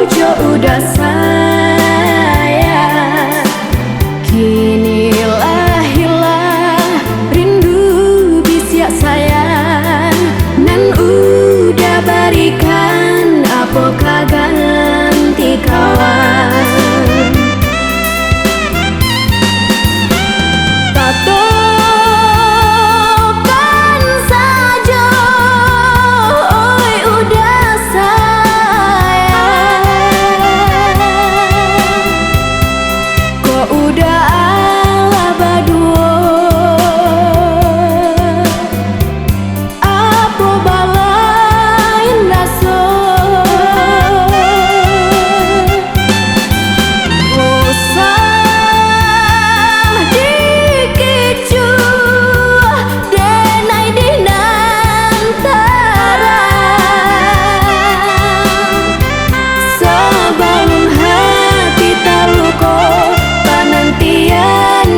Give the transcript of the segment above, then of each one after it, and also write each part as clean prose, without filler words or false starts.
jo udah sayang, kinilah hilang rindu bisya sayang, nan udah berikan apakah ganti kawan.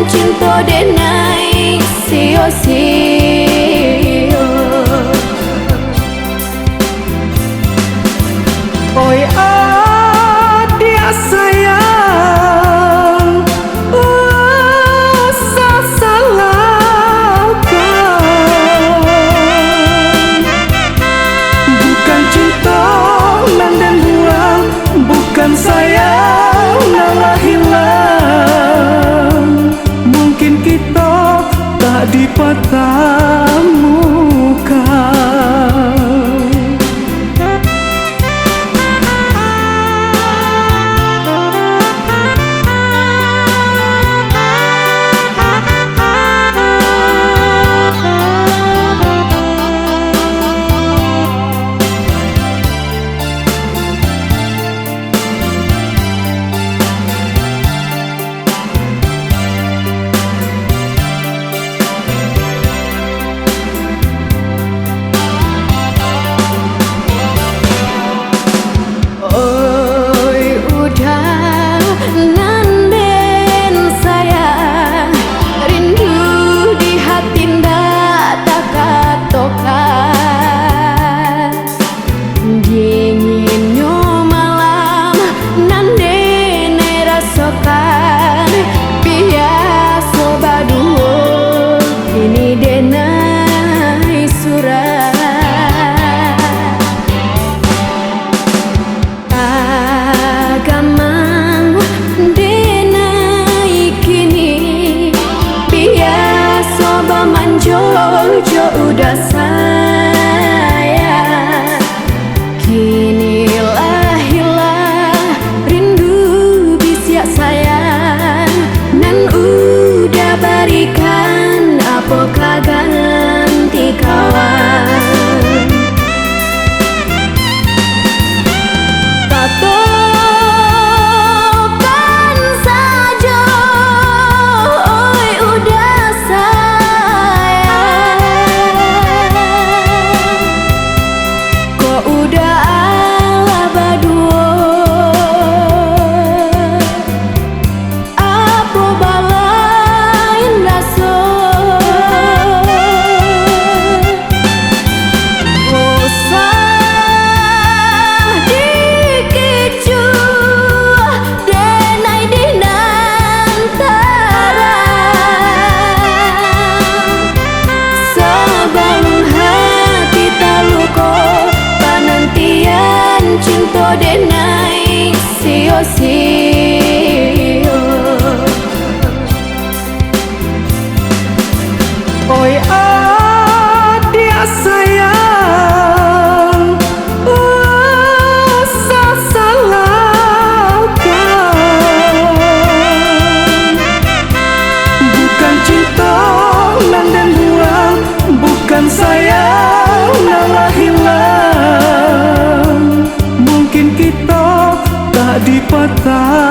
Cinta denai sio-sio. Oi adia sayang, usah salahkan. Bukan cinta nan dan buang, bukan sayang nalah hilang. Mungkin kita tak dipertemukan. Jo udah sayang, kinilah hilang rindu bisya sayang, nan udah berikan apakah ganti kawan. Cinta denai sio-sio. Oi adia sayang, usah salahkan. Bukan cinta nan dan buang, bukan sayang nalah hilang. Mungkin kita tak dipertemukan.